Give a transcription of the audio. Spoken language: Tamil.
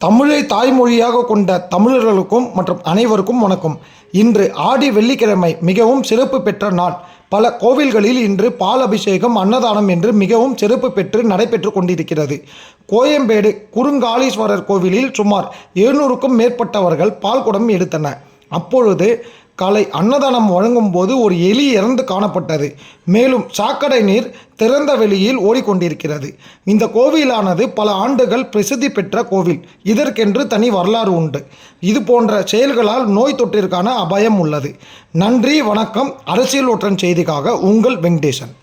தமிழை தாய்மொழியாக கொண்ட தமிழர்களுக்கும் மற்றும் அனைவருக்கும் வணக்கம். இன்று ஆடி வெள்ளிக்கிழமை மிகவும் சிறப்பு பெற்ற நாள். பல கோவில்களில் இன்று பால் அபிஷேகம், அன்னதானம் என்று மிகவும் சிறப்பு பெற்று நடைபெற்று கொண்டிருக்கிறது. கோயம்பேடு குறுங்காலீஸ்வரர் கோவிலில் சுமார் 700க்கும் மேற்பட்டவர்கள் பால் குடம் எடுத்தனர். அப்பொழுது காலை அன்னதானம் வழங்கும் போது ஒரு எலி இறந்து காணப்பட்டது. மேலும் சாக்கடை நீர் திறந்த வெளியில் ஓடிக்கொண்டிருக்கிறது. இந்த கோவிலானது பல ஆண்டுகள் பிரசித்தி பெற்ற கோவில். இதற்கென்று தனி வரலாறு உண்டு. இது போன்ற செயல்களால் நோய் தொற்றிற்கான அபாயம் உள்ளது. நன்றி, வணக்கம். அரசியல் ஒற்றன் செய்திக்காக உங்கள் வெங்கடேசன்.